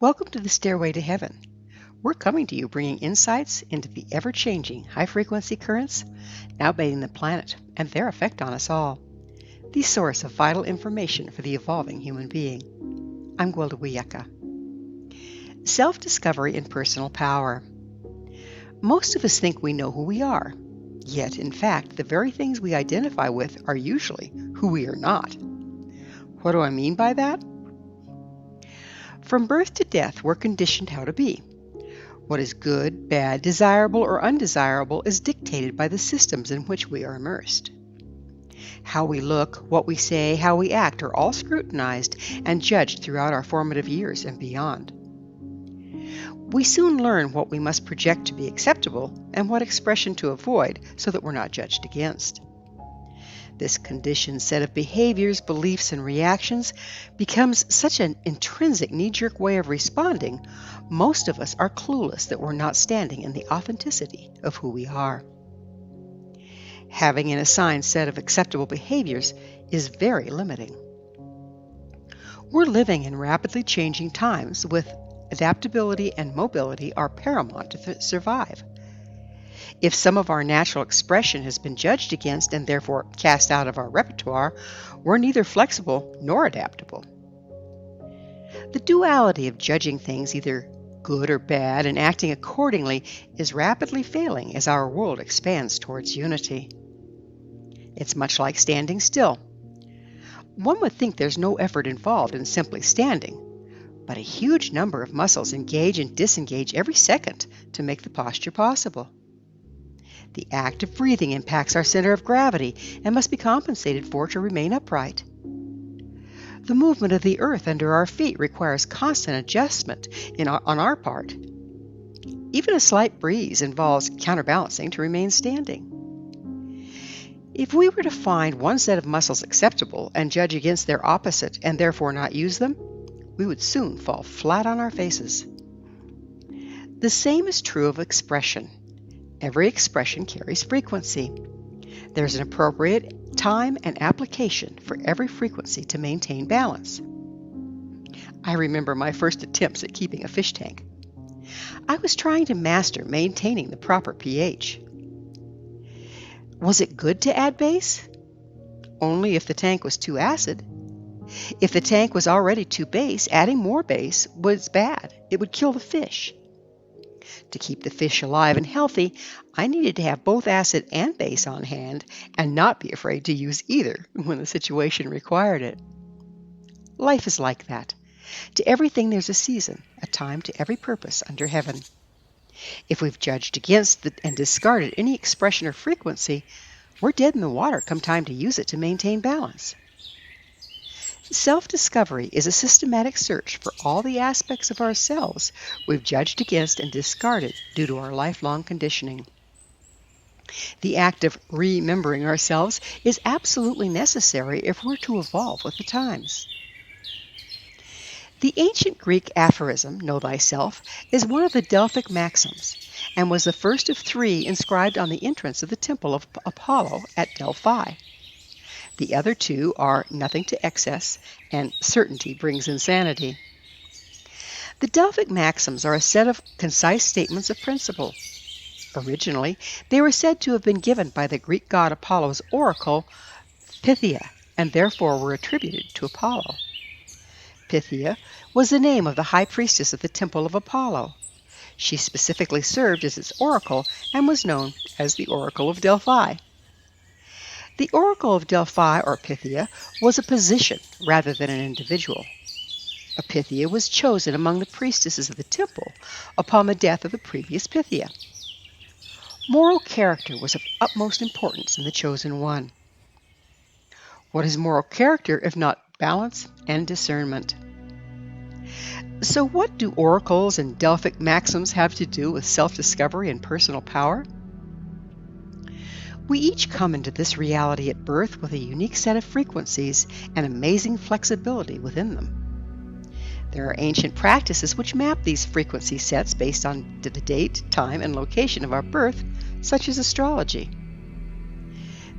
Welcome to the Stairway to Heaven. We're coming to you bringing insights into the ever-changing high-frequency currents now bathing the planet and their effect on us all, the source of vital information for the evolving human being. I'm Gwilda Wiyaka. Self-discovery and personal power. Most of us think we know who we are, yet in fact the very things we identify with are usually who we are not. What do I mean by that? From birth to death, we're conditioned how to be. What is good, bad, desirable, or undesirable is dictated by the systems in which we are immersed. How we look, what we say, how we act are all scrutinized and judged throughout our formative years and beyond. We soon learn what we must project to be acceptable and what expression to avoid so that we're not judged against. This conditioned set of behaviors, beliefs, and reactions becomes such an intrinsic knee-jerk way of responding, most of us are clueless that we're not standing in the authenticity of who we are. Having an assigned set of acceptable behaviors is very limiting. We're living in rapidly changing times with adaptability and mobility are paramount to survive. If some of our natural expression has been judged against and therefore cast out of our repertoire, we're neither flexible nor adaptable. The duality of judging things either good or bad and acting accordingly is rapidly failing as our world expands towards unity. It's much like standing still. One would think there's no effort involved in simply standing, but a huge number of muscles engage and disengage every second to make the posture possible. The act of breathing impacts our center of gravity and must be compensated for to remain upright. The movement of the earth under our feet requires constant adjustment on our part. Even a slight breeze involves counterbalancing to remain standing. If we were to find one set of muscles acceptable and judge against their opposite and therefore not use them, we would soon fall flat on our faces. The same is true of expression. Every expression carries frequency. There's an appropriate time and application for every frequency to maintain balance. I remember my first attempts at keeping a fish tank. I was trying to master maintaining the proper pH. Was it good to add base? Only if the tank was too acid. If the tank was already too base, adding more base was bad. It would kill the fish. To keep the fish alive and healthy, I needed to have both acid and base on hand and not be afraid to use either when the situation required it. Life is like that. To everything there's a season, a time to every purpose under heaven. If we've judged against and discarded any expression or frequency, we're dead in the water come time to use it to maintain balance. Self-discovery is a systematic search for all the aspects of ourselves we've judged against and discarded due to our lifelong conditioning. The act of remembering ourselves is absolutely necessary if we're to evolve with the times. The ancient Greek aphorism, "Know thyself," is one of the Delphic maxims and was the first of three inscribed on the entrance of the temple of Apollo at Delphi. The other two are "nothing to excess" and "certainty brings insanity." The Delphic maxims are a set of concise statements of principle. Originally, they were said to have been given by the Greek god Apollo's oracle, Pythia, and therefore were attributed to Apollo. Pythia was the name of the high priestess of the temple of Apollo. She specifically served as its oracle and was known as the Oracle of Delphi. The Oracle of Delphi, or Pythia, was a position rather than an individual. A Pythia was chosen among the priestesses of the temple upon the death of the previous Pythia. Moral character was of utmost importance in the chosen one. What is moral character if not balance and discernment? So what do oracles and Delphic maxims have to do with self-discovery and personal power? We each come into this reality at birth with a unique set of frequencies and amazing flexibility within them. There are ancient practices which map these frequency sets based on the date, time, and location of our birth, such as astrology.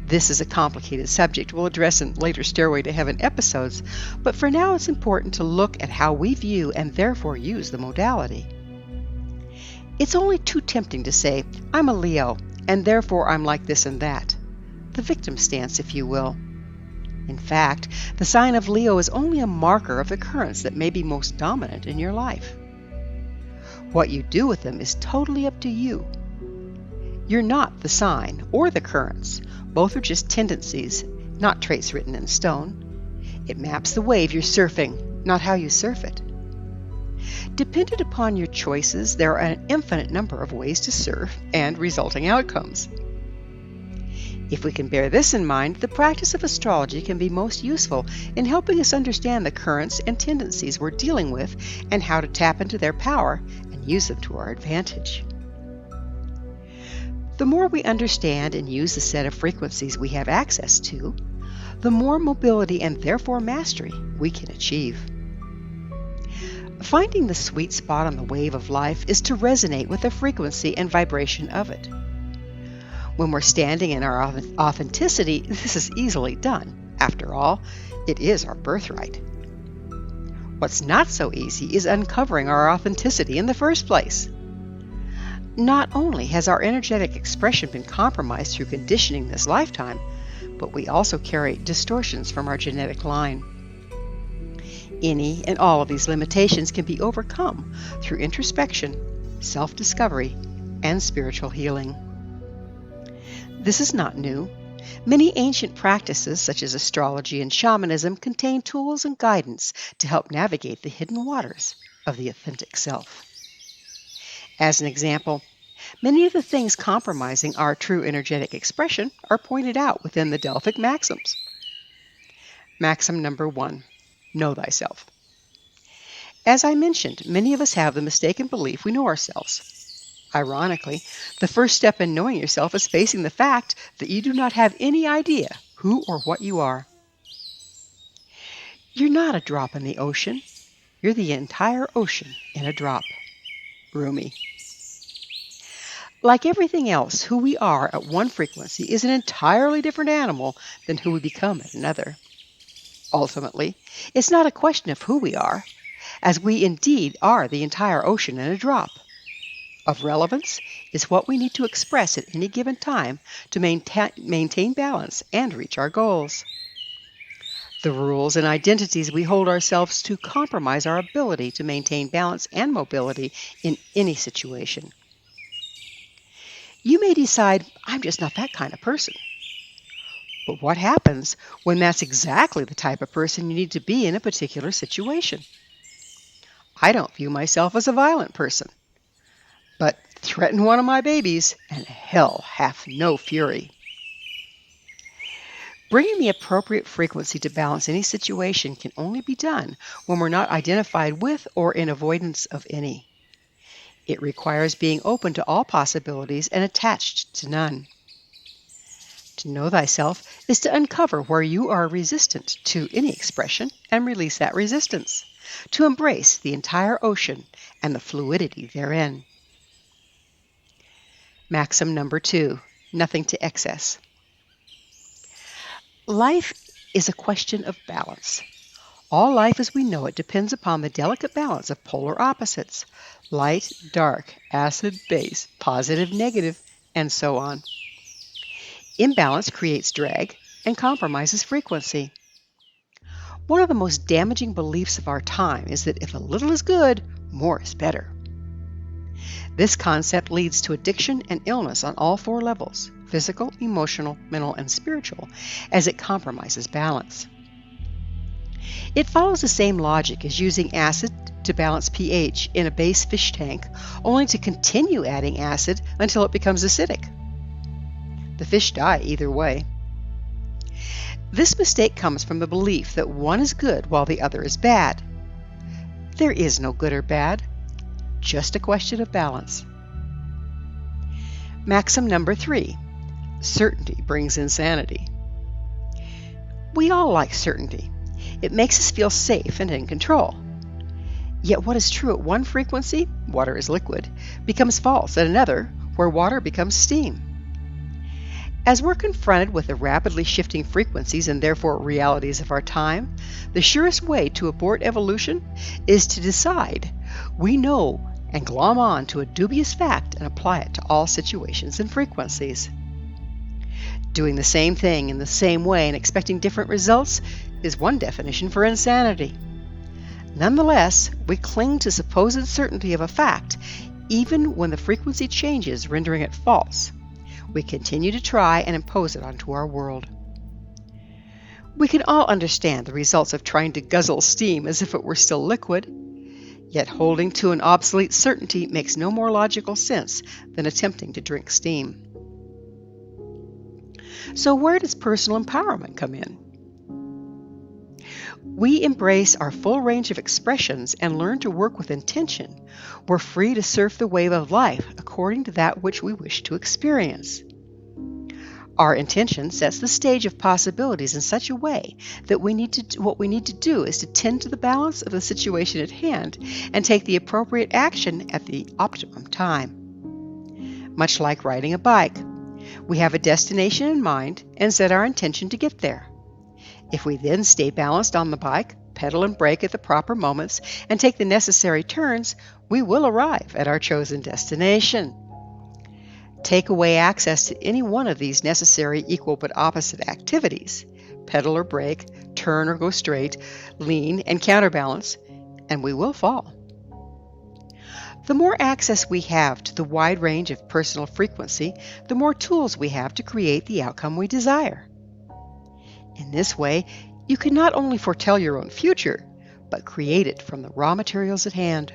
This is a complicated subject we'll address in later Stairway to Heaven episodes, but for now it's important to look at how we view and therefore use the modality. It's only too tempting to say, I'm a Leo, and therefore I'm like this and that. The victim stance, if you will. In fact, the sign of Leo is only a marker of the currents that may be most dominant in your life. What you do with them is totally up to you. You're not the sign or the currents. Both are just tendencies, not traits written in stone. It maps the wave you're surfing, not how you surf it. Dependent upon your choices, there are an infinite number of ways to surf and resulting outcomes. If we can bear this in mind, the practice of astrology can be most useful in helping us understand the currents and tendencies we're dealing with and how to tap into their power and use them to our advantage. The more we understand and use the set of frequencies we have access to, the more mobility and therefore mastery we can achieve. Finding the sweet spot on the wave of life is to resonate with the frequency and vibration of it. When we're standing in our authenticity, this is easily done. After all, it is our birthright. What's not so easy is uncovering our authenticity in the first place. Not only has our energetic expression been compromised through conditioning this lifetime, but we also carry distortions from our genetic line. Any and all of these limitations can be overcome through introspection, self-discovery, and spiritual healing. This is not new. Many ancient practices, such as astrology and shamanism, contain tools and guidance to help navigate the hidden waters of the authentic self. As an example, many of the things compromising our true energetic expression are pointed out within the Delphic maxims. Maxim number 1, know thyself. As I mentioned, many of us have the mistaken belief we know ourselves. Ironically, the first step in knowing yourself is facing the fact that you do not have any idea who or what you are. You're not a drop in the ocean. You're the entire ocean in a drop. Rumi. Like everything else, who we are at one frequency is an entirely different animal than who we become at another. Ultimately, it's not a question of who we are, as we indeed are the entire ocean in a drop. Of relevance is what we need to express at any given time to maintain balance and reach our goals. The rules and identities we hold ourselves to compromise our ability to maintain balance and mobility in any situation. You may decide, I'm just not that kind of person. But what happens when that's exactly the type of person you need to be in a particular situation? I don't view myself as a violent person, but threaten one of my babies, and hell hath no fury. Bringing the appropriate frequency to balance any situation can only be done when we're not identified with or in avoidance of any. It requires being open to all possibilities and attached to none. To know thyself is to uncover where you are resistant to any expression and release that resistance, to embrace the entire ocean and the fluidity therein. Maxim number 2, nothing to excess. Life is a question of balance. All life as we know it depends upon the delicate balance of polar opposites, light, dark, acid, base, positive, negative, and so on. Imbalance creates drag and compromises frequency. One of the most damaging beliefs of our time is that if a little is good, more is better. This concept leads to addiction and illness on all 4 levels, physical, emotional, mental, and spiritual, as it compromises balance. It follows the same logic as using acid to balance pH in a base fish tank, only to continue adding acid until it becomes acidic. The fish die either way. This mistake comes from the belief that one is good while the other is bad. There is no good or bad, just a question of balance. Maxim number 3, certainty brings insanity. We all like certainty. It makes us feel safe and in control. Yet what is true at one frequency, water is liquid, becomes false at another, where water becomes steam. As we're confronted with the rapidly shifting frequencies and therefore realities of our time, the surest way to abort evolution is to decide we know and glom on to a dubious fact and apply it to all situations and frequencies. Doing the same thing in the same way and expecting different results is one definition for insanity. Nonetheless, we cling to supposed certainty of a fact, even when the frequency changes, rendering it false. We continue to try and impose it onto our world. We can all understand the results of trying to guzzle steam as if it were still liquid, yet holding to an obsolete certainty makes no more logical sense than attempting to drink steam. So where does personal empowerment come in? We embrace our full range of expressions and learn to work with intention. We're free to surf the wave of life according to that which we wish to experience. Our intention sets the stage of possibilities in such a way that what we need to do is to tend to the balance of the situation at hand and take the appropriate action at the optimum time. Much like riding a bike, we have a destination in mind and set our intention to get there. If we then stay balanced on the bike, pedal and brake at the proper moments, and take the necessary turns, we will arrive at our chosen destination. Take away access to any one of these necessary equal but opposite activities, pedal or brake, turn or go straight, lean and counterbalance, and we will fall. The more access we have to the wide range of personal frequency, the more tools we have to create the outcome we desire. In this way, you can not only foretell your own future, but create it from the raw materials at hand.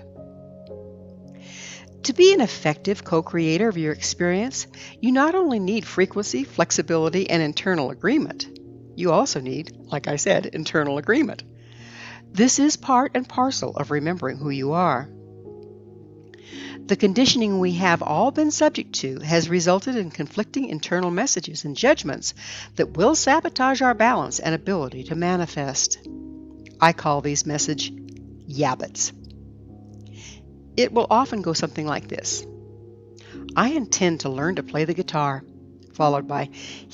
To be an effective co-creator of your experience, you not only need frequency, flexibility, and internal agreement, you also need, like I said, internal agreement. This is part and parcel of remembering who you are. The conditioning we have all been subject to has resulted in conflicting internal messages and judgments that will sabotage our balance and ability to manifest. I call these messages yabbits. It will often go something like this. I intend to learn to play the guitar, followed by,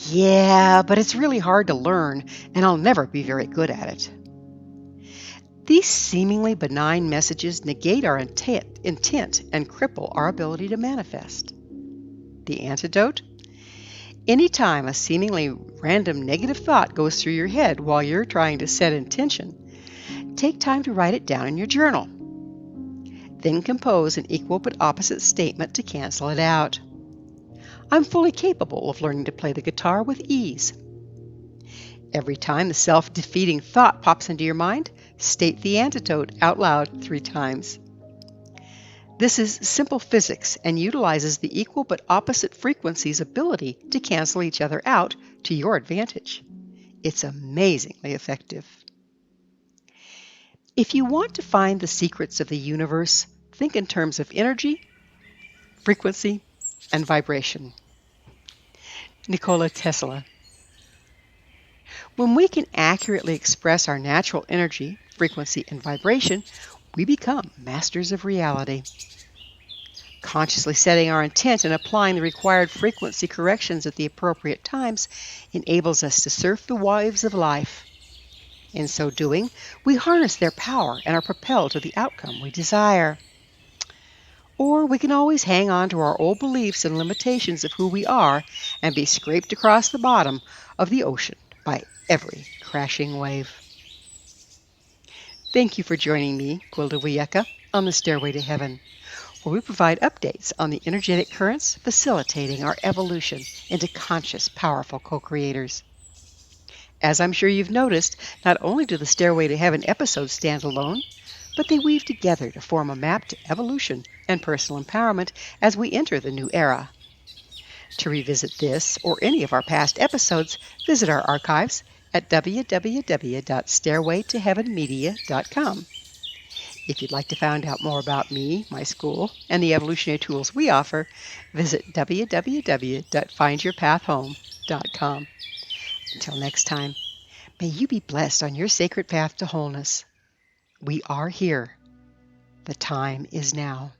yeah, but it's really hard to learn and I'll never be very good at it. These seemingly benign messages negate our intent and cripple our ability to manifest. The antidote? Anytime a seemingly random negative thought goes through your head while you're trying to set intention, take time to write it down in your journal. Then compose an equal but opposite statement to cancel it out. I'm fully capable of learning to play the guitar with ease. Every time the self-defeating thought pops into your mind, state the antidote out loud 3 times. This is simple physics and utilizes the equal but opposite frequencies' ability to cancel each other out to your advantage. It's amazingly effective. If you want to find the secrets of the universe, think in terms of energy, frequency, and vibration. Nikola Tesla. When we can accurately express our natural energy, frequency, and vibration, we become masters of reality. Consciously setting our intent and applying the required frequency corrections at the appropriate times enables us to surf the waves of life. In so doing, we harness their power and are propelled to the outcome we desire. Or we can always hang on to our old beliefs and limitations of who we are and be scraped across the bottom of the ocean by every crashing wave. Thank you for joining me, Gwilda Wiyaka, on the Stairway to Heaven, where we provide updates on the energetic currents facilitating our evolution into conscious, powerful co-creators. As I'm sure you've noticed, not only do the Stairway to Heaven episodes stand alone, but they weave together to form a map to evolution and personal empowerment as we enter the new era. To revisit this or any of our past episodes, visit our archives at www.stairwaytoheavenmedia.com. If you'd like to find out more about me, my school, and the evolutionary tools we offer, visit www.findyourpathhome.com. Until next time, may you be blessed on your sacred path to wholeness. We are here. The time is now.